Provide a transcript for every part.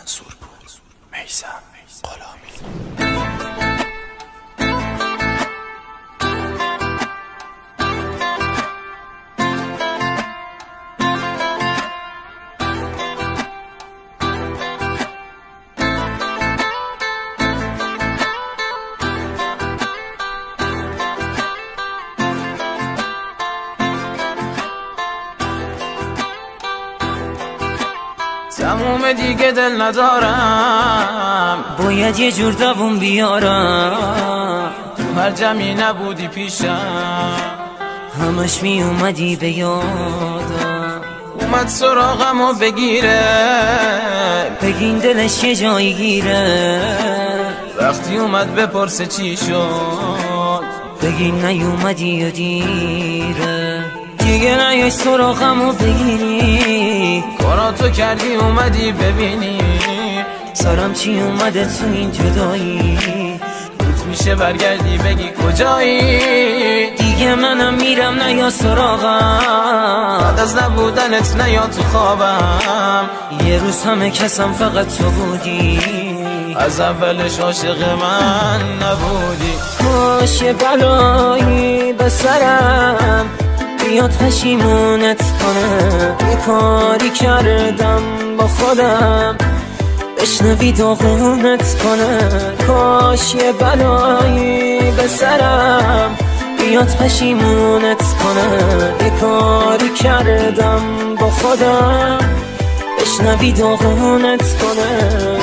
منصورپور میثم غلامی. تموم دیگه دل ندارم، باید یه جور دووم بیارم. تو هر جمعی نبودی پیشم، همش می اومدی به یادم. اومد سراغم و بگیره، بگین دلش یه جایی گیره. وقتی اومد بپرسه چی شد، بگین نیومدی و دیره. دیگه نیای سراغم و بگیری، کاراتو کردی اومدی ببینی. سرم چی اومده تو این جدایی، روز میشه برگردی بگی کجایی. دیگه منم میرم نیا سراغم، بعد از نبودنت نیا تو خوابم. یه روز همه کسم فقط تو بودی، از اولش عاشق من نبودی. کاش یه بلایی به سرم بیاد پشیمونت کنه. یه کاری کردم با خودم بشنوی داغونت کنه. کاش یه بلایی به سرم بیاد پشیمونت کنه. یه کاری کردم با خودم بشنوی داغونت کنه.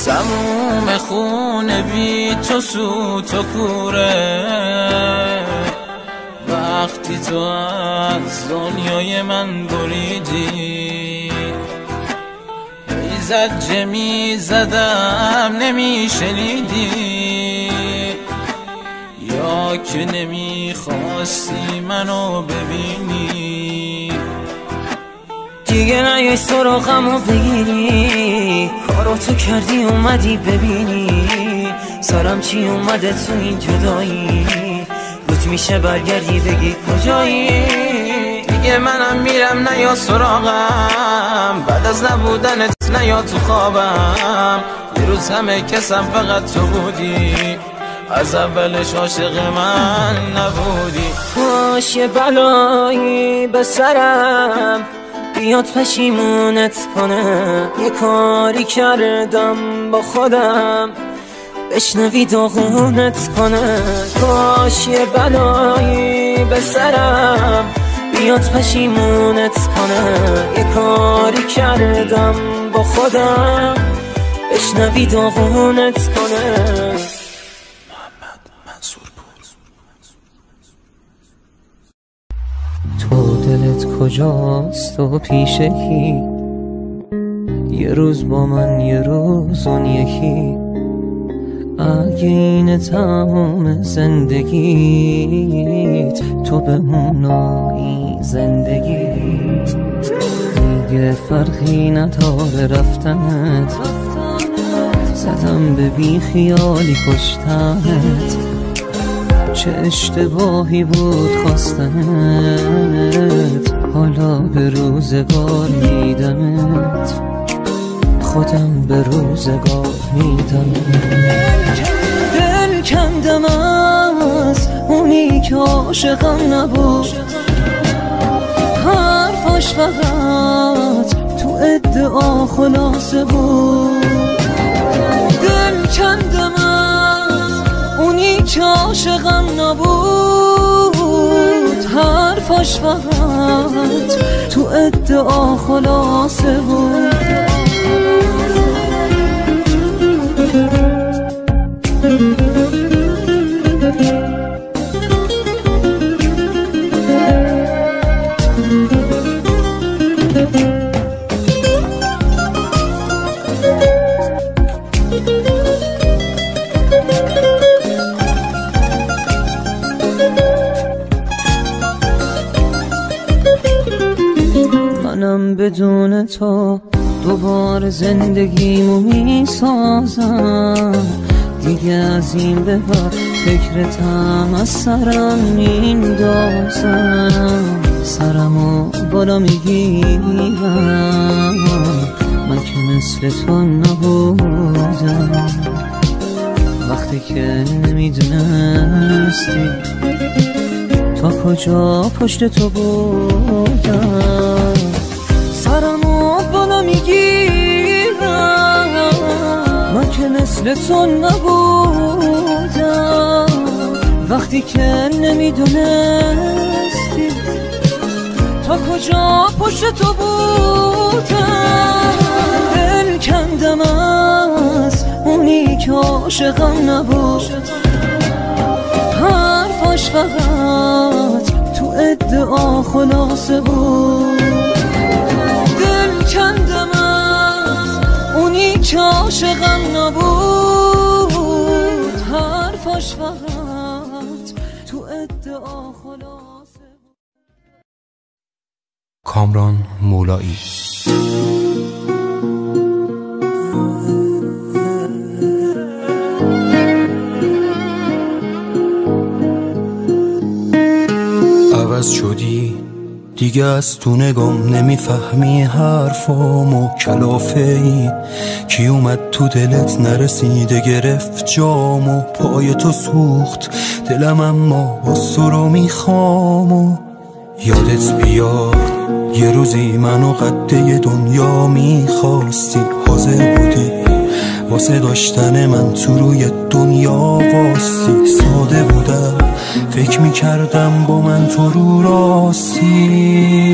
تموم خونه بی تو سوت و کوره، وقتی تو از دنیای من بریدی. زجه می زدم نمی شنیدی، یا که نمی خواستی منو ببینی. دیگه نیای سراغم و بگیری، کاراتو کردی اومدی ببینی. سرم چی اومده تو این جدایی، روز میشه برگردی بگی کجایی. دیگه منم میرم نیا سراغم، بعد از نبودنت نیا تو خوابم. یه روز همه کسم فقط تو بودی، از اولش عاشق من نبودی. کاش یه بلایی به سرم بیاد پشیمونت کنه. یه کاری کردم با خودم بشنوی داغونت کنه. کاش یه بلایی به سرم بیاد پشیمونت کنه. یه کاری کردم با خودم بشنوی داغونت کنه. منصورپور. تو دلت کجاست و پیش کی؟ یه روز با من یه روز اون یکی. اگه این تمام زندگیت تو بمونی زندگیت، دیگه فرقی نداره رفتنت. زدم به بی خیالی کشتنت، چه اشتباهی بود خواستنت. حالا به روزگار میدمت، خودم به روزگار میدمت. دل کندم از اونی که عاشقم نبود، حرفاش فقط تو ادعا خلاصه بود. دل کندم از اونی که عاشقم نبود، حرفاش فقط تو ادعا خلاصه بود. بدون تو دوباره زندگیمو میسازم. دیگه از این به بعد فکرتم از سرم میندازم. سرمو بالا میگیرم، من که مثل تو نبودم. وقتی که نمیدونستی تا کجا پشت تو بودم. سرمو بالا میگیرم، من که مثل تو نبودم. وقتی که نمیدونستی تا کجا پشت تو بودم. دل کندم از اونی که عاشقم نبود، حرفاش فقط تو ادعا خلاصه بود. دل کندم از اونی که عاشقم نبود، حرفاش فقط تو ادعا خلاصه بود. کامران مولایی. عوض شدی دیگه از تو نگام نمیفهمی حرفامو، کلافه ای کی اومد تو دلت نرسیده گرفت جامو. پای تو سوخت دلم اما باز تو رو میخوامو. یادت بیاد یه روزی منو قده دنیا میخواستی، حاضر بودی واسه داشتن من تو روی دنیا واستی. ساده بودم فکر میکردم با من تو رو راستی.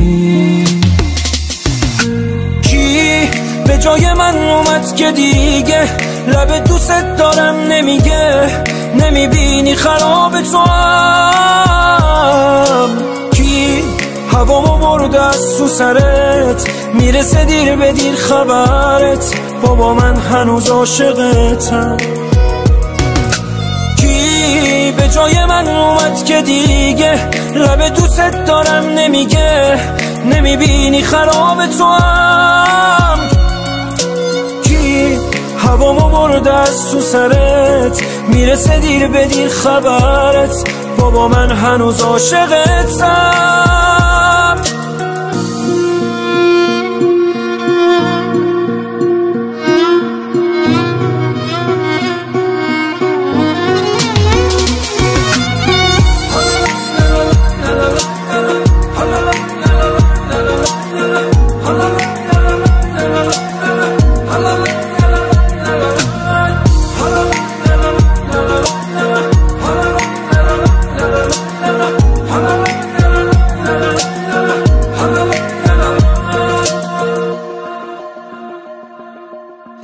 کی به جای من اومد که دیگه لب دوست دارم نمیگه؟ نمیبینی خراب تو هم. کی هوامو برده از تو سرت، میرسه دیر به دیر خبرت، بابا من هنوز عاشقتم. کی به جای من اومد که دیگه لب دوست دارم نمیگه؟ نمیبینی خراب تو هم. کی هوامو برده از تو سرت، میرسه دیر به دیر خبرت، بابا من هنوز عاشقتم.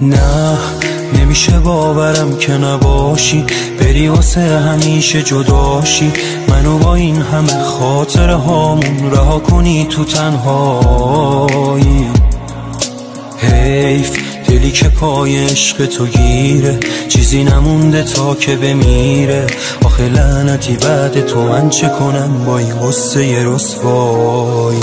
نه نمیشه باورم که نباشی، بری واسه همیشه جداشی، منو با این همه خاطره هامون رها کنی تو تنهایی. حیف دلی که پای عشق تو گیره، چیزی نمونده تا که بمیره. آخه لعنتی بعد تو من چه کنم با این غصه رسوایی.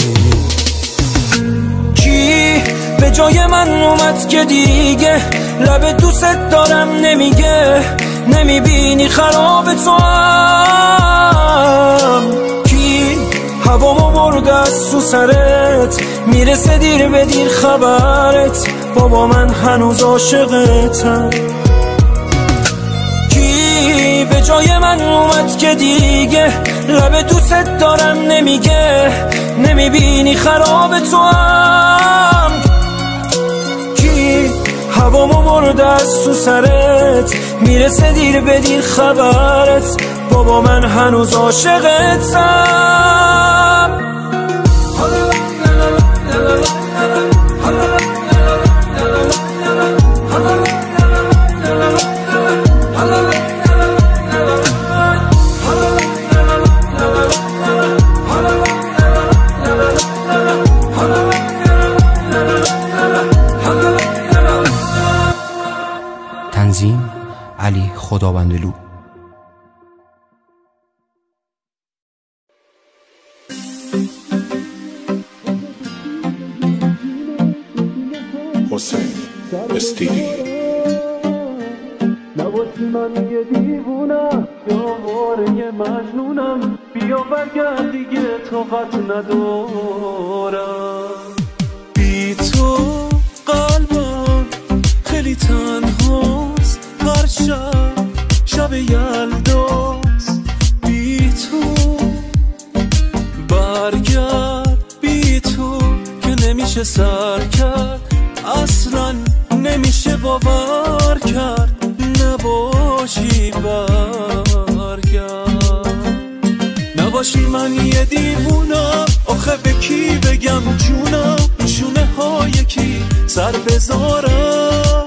به جای من اومد که دیگه لب دوست دارم نمیگه؟ نمیبینی خراب تو هم. کی هوامو برده از تو سرت، میرسه دیر به دیر خبرت، بابا من هنوز عاشقتم. کی به جای من اومد که دیگه لب دوست دارم نمیگه؟ نمیبینی خراب تو هم. هوامو برده از تو سرت، میرسه دیر به دیر خبرت، بابا من هنوز عاشقتم. تنظیم علی خداوندلو. استیلی. نباشی من یه دیوونم یا واره مجنونم، بیا برگرد دیگه طاقت ندارم. بی تو قلبم خیلی تنهاست، هر شب یلداست. بی تو برگرد، بی تو که نمیشه سر کرد، اصلا نمیشه باور کرد. نباشی برگرد، نباشی من یه دیوونم، آخه به کی بگم جونم، شونه های کی سر بذارم.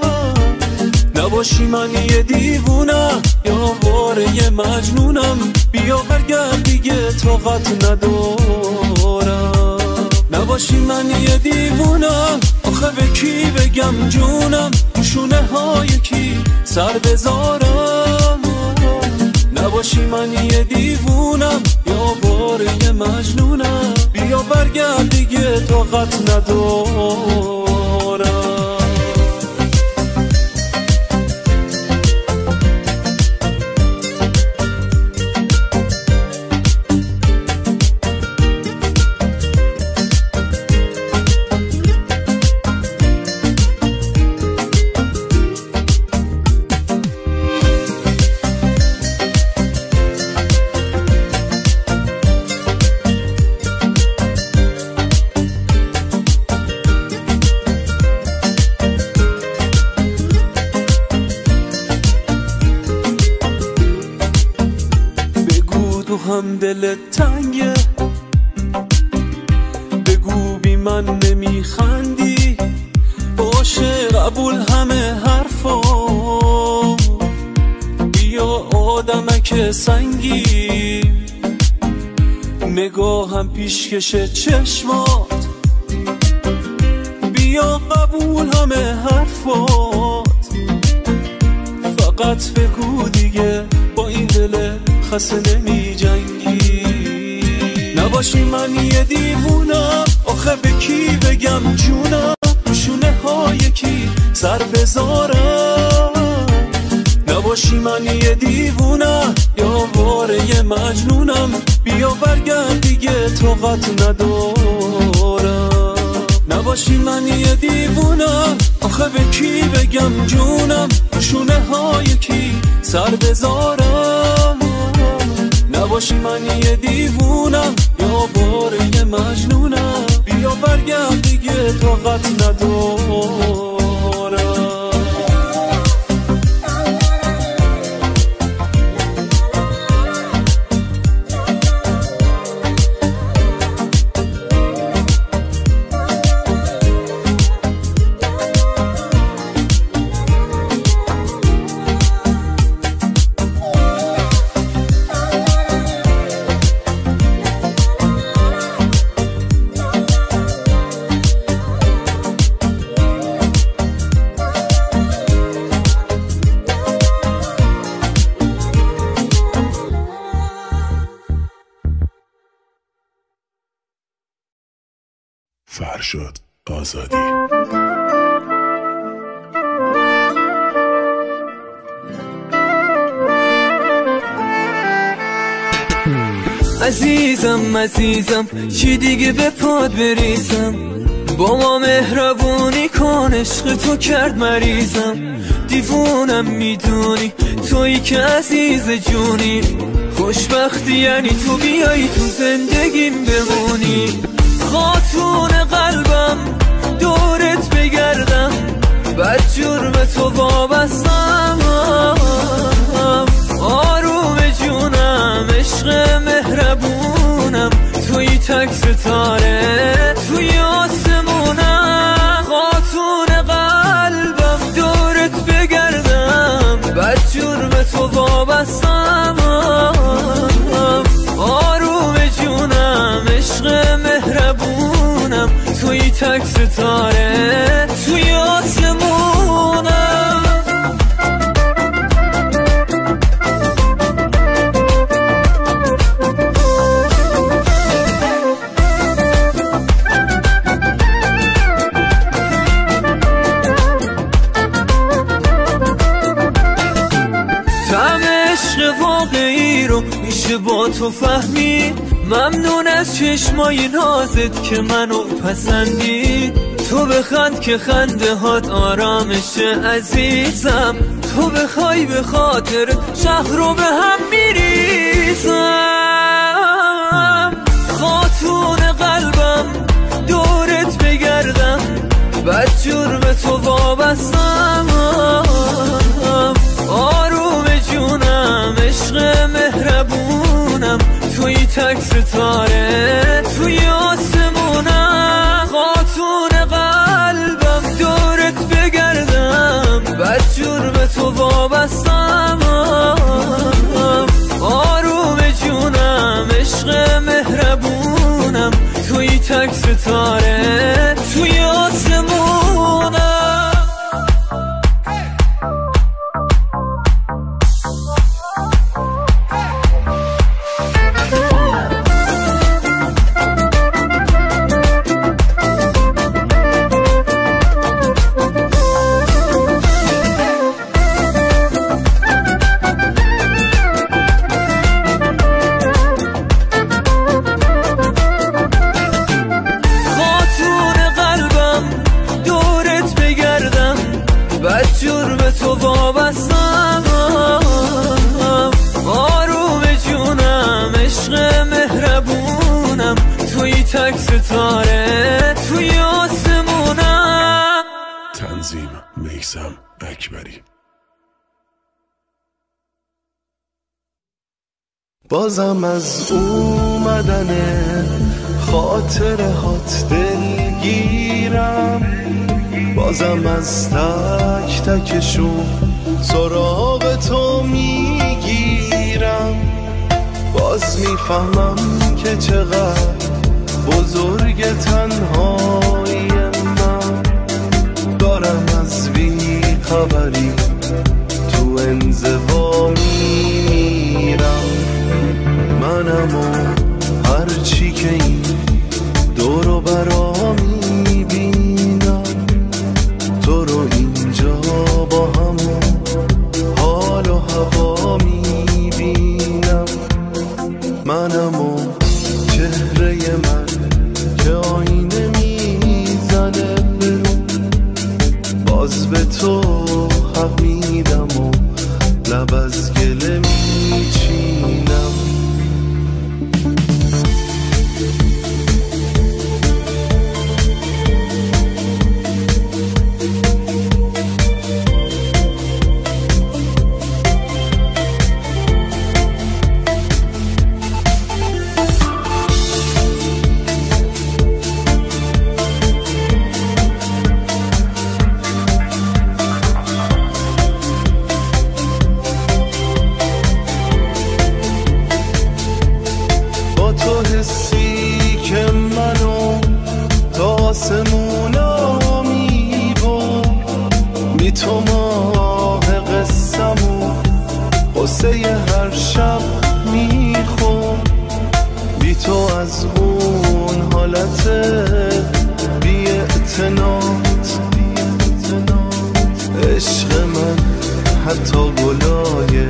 نباشی من یه دیوونم یا واره مجنونم، بیا برگرد دیگه طاقت ندارم. نباشی من یه دیوونم، آخه به کی بگم جونم، شونه های کی سر بذارم. نباشی من یه دیوونم یا واره مجنونم، بیا برگرد دیگه طاقت ندارم. هم دلت تنگه، بگو بی من نمیخندی، باشه قبول همه حرفا، بیا آدمک سنگی، نگاهم پیشکش چشمات، بیا قبول همه حرفات. فقط بگو دیگه با این دل خسته نمی جنگی. نباشی من یه دیوونم، آخه به کی بگم جونم، شونه های کی سر بذارم. نباشی من یه دیوونم یا واره مجنونم، بیا برگرد دیگه طاقت ندارم. نباشی من یه دیوونم، آخه به کی بگم جونم، شونه های کی سر بذارم. نباشی من یه دیوونم یا واره مجنونم، بیا برگرد دیگه طاقت ندارم. فرشاد آزادی. عزیزم چی دیگه به پاد بریزم، با ما مهربونی کن، عشق تو کرد مریضم. دیوونم میدونی تویی که عزیز جونی، خوشبختی یعنی تو بیایی تو زندگیم بمونی. خاتون قلبم دورت بگردم، بد جرم تو وابستم. آروم جونم عشق مهربونم، توی تک ستاره توی آسمونم. خاتون قلبم دورت بگردم، بد جرم تو وابستم. آروم جونم عشق مهربونم، توی تک ستاره توی آسمونم. عشق واقعی رو میشه با تو فهمید. ممنون از چشمای نازت که منو پسندید. تو بخند که خنده هات آرامشه عزیزم. تو بخوای به خاطر شهر رو به هم میریزم. خاتون قلبم دورت بگردم، بد جرم تو وابستم. آروم جونم عشق مهربونم، توی تک ستاره توی آسمونم. خاتون قلبم دورت بگردم، بد جرم تو وابستم. آروم جونم عشق مهربونم، توی تک ستاره توی آسمونم. تک ستاره توی آسمونم. تنظیم میثم اکبری. بازم از اومدن خاطرهات دلگیرم، بازم از تک تکشون سراغ تو میگیرم. باز میفهمم که چقدر بزرگ تنهایی من، دارم از بی خبری تو انزوا میمیرم. منم و هرچی که این دور و برا میبینم، تو رو اینجا با همون حال و هوا میبینم. منم و چهره من که آینه میزنه برو، باز به تو حق میدم و لب از گله میچینم. تو ماه قصه‌مو قصه هر شب میخون، بی تو از اون حالت بی اعتنات. عشق من حتی گلای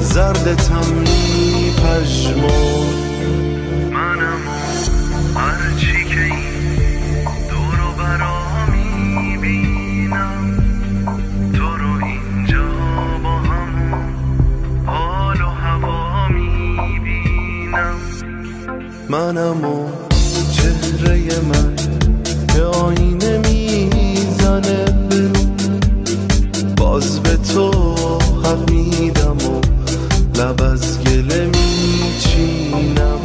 زردتم میپژمون. منم هرچی که این دور و برا میبینم، تو رو اینجا با همون حال و هوا میبینم. منم و چهره من که آینه میزنه برو، باز به تو حق میدم و لب از گله میچینم.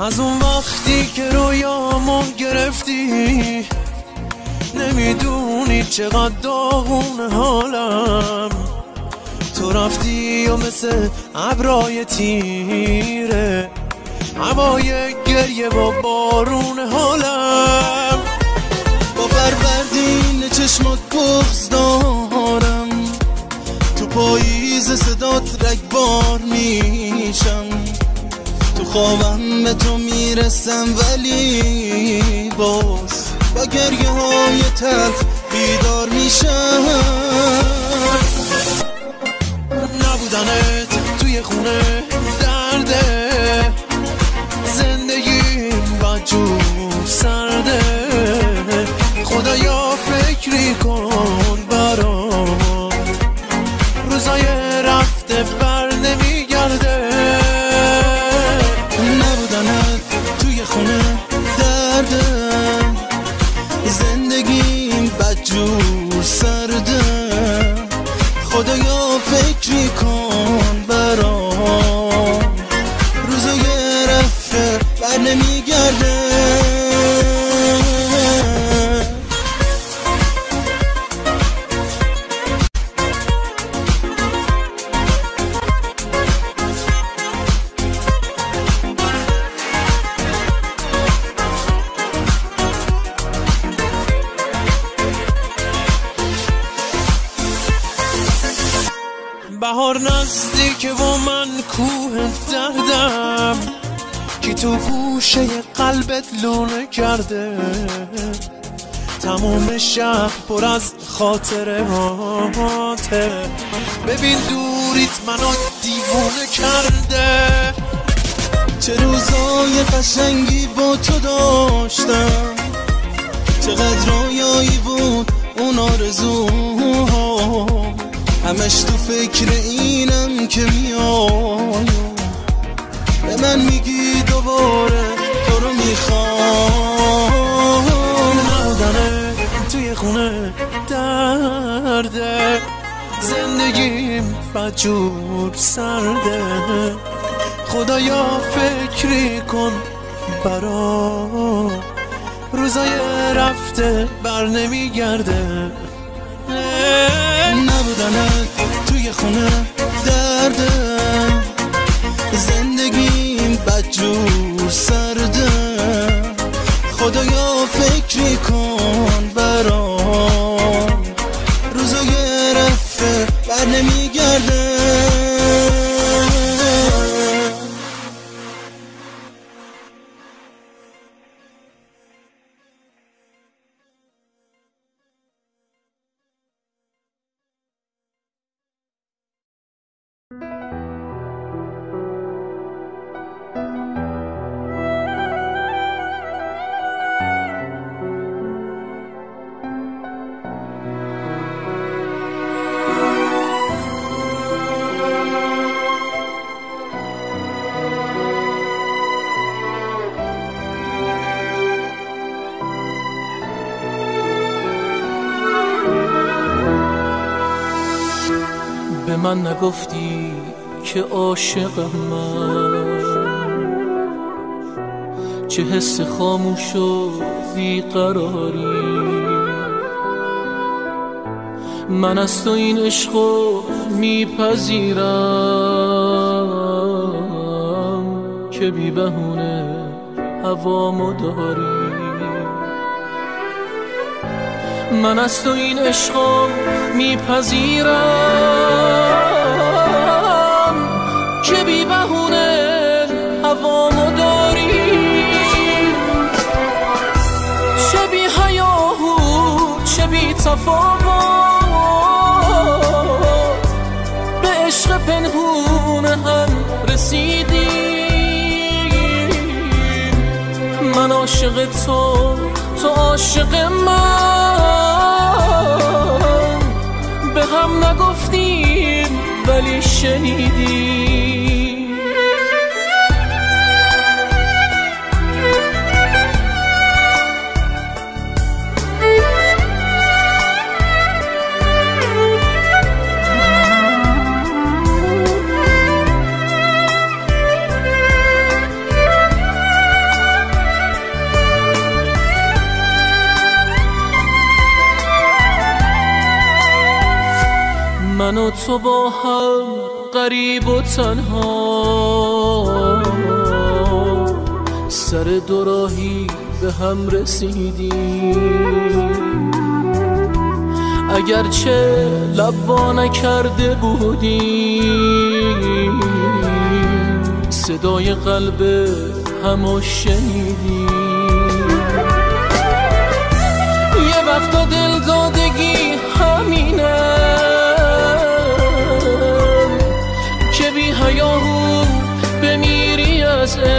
از اون وقتی که رویامو گرفتی نمیدونی چقدر داغونه حالم. تو رفتی و مثل ابرای تیره هوای گریه و بارون حالم. با فروردین چشمات بغض دارم، تو پاییز صدات رگبار میشم. تو خوابم به تو میرسم ولی باز با گریه های تلخ بیدار میشم. نبودنت توی خونه درده، زندگیم بدجور سرده. خدایا فکری کن برام، روزای رفته بر نمیگرده. نبودنت توی خونه درده، زندگیم بدجور سرده. خدایا فکری کن برام، روزای رفته بر نمیگرده. بهار نزدیکه و من کوه دردم، کی تو گوشه قلبت لونه کرده. تموم شهر پر از خاطره هاته، ببین دوریت منو دیوونه کرده. چه روزای قشنگی با تو داشتم، چقدر رویایی بود اون آرزوها. همش تو فکر اینم که میام، به من میگی دوباره تو رو میخوام. نبودنه توی خونه درده، زندگیم بدجور سرده. خدایا فکری کن برام، روزای رفته بر نمیگرده. نبودنت توی خونه درده، زندگیم بدجور سرده. خدایا فکری کن برام، روزای رفته بر نمیگرده. به من نگفتی که عاشقم من، چه حس خاموش و بیقراری. من از تو این عشقو میپذیرم که بی بهونه هوامو داری. من از تو این عشقو میپذیرم که بی بهونه هوامو داری. چه بی حیاهو چه بی تفاوت، به عشق پنهون هم رسیدیم. من عاشق تو، تو عاشق من، به هم نگفتیم ولی شنیدیم. من و تو با هم غریب و تنها سر دوراهی به هم رسیدیم، اگرچه لب وا نکرده بودیم صدای قلب همو شنیدیم. یه وقتا دل دادگی همینه که بی حیاهو بمیری از عشق،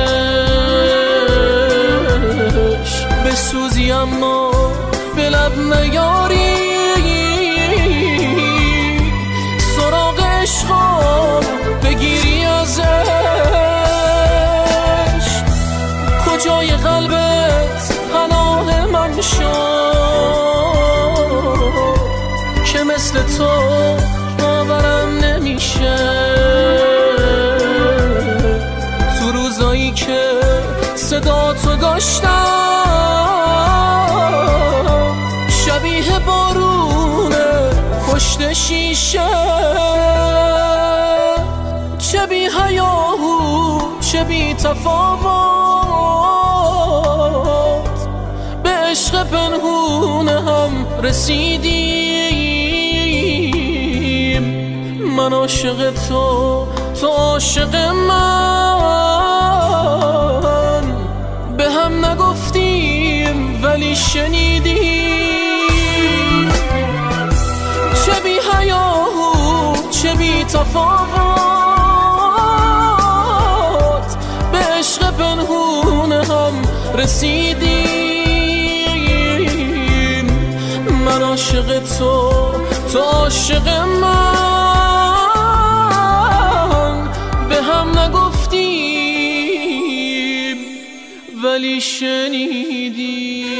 بسوزی اما به لب نیاری، سراغ عشقا بگیری ازش. کجای قلبت پناه من شد که مثل تو باورم نمیشه. تو روزایی که صدا تو داشتم شبیه بارونه پشت شیشه، چه بی حیاهو چه بی تفاوت به عشق پنهونه هم رسیدیم. من عاشق تو، تو عاشق من، به هم نگفتیم ولی شنیدیم. چه بی حیاهو چه بی تفاوت به عشق پنهونه هم رسیدیم. من عاشق تو، تو عاشق من، به هم نگفتیم ولی شنیدیم.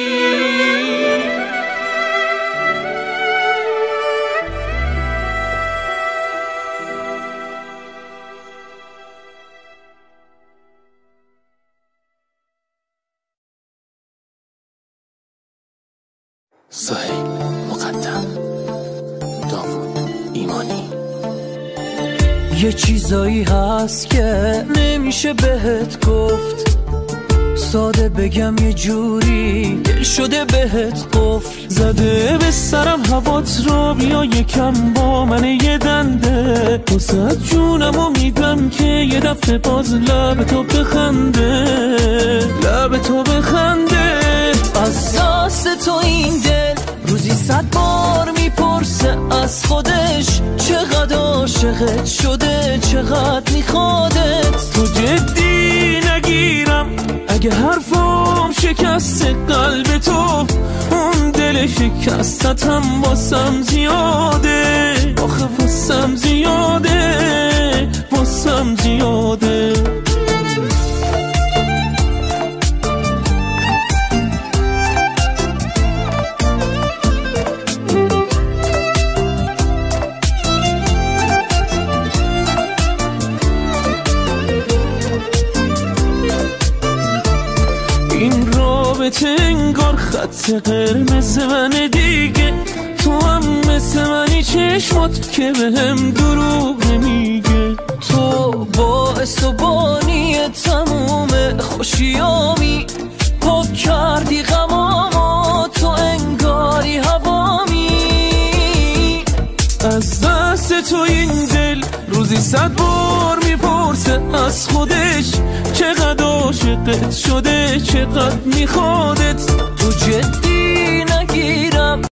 سهیل مقدم، داوود ایمانی. یه چیزایی هست که نمیشه بهت گفت، ساده بگم یه جوری دل شده بهت قفل زده به سرم هوات رو بیا یکم با من یه دنده، وسط جونمو میدم که یه دفعه باز لب تو بخنده، لب تو بخنده. اساس تو این دل روزی 100 بار میپرسه از خودش چقدر عاشقت شده، چقدر میخوادت. تو جدی نگیرم اگه حرفم شکست قلب تو، اون دل شکستتم واسم زیاده، آخه واسم زیاده، واسم زیاده. انگار خط قرمز منه دیگه، تو هم مثل منی چشمات که به هم دروغ نمیگه. تو باعث و بانی تموم خوشیامی، پاک کردی غمامو، تو انگاری هوامی. از دست تو این دل روزی 100 بار میپرسه از خودش چقدر عاشقت شده، چقدر میخوادت.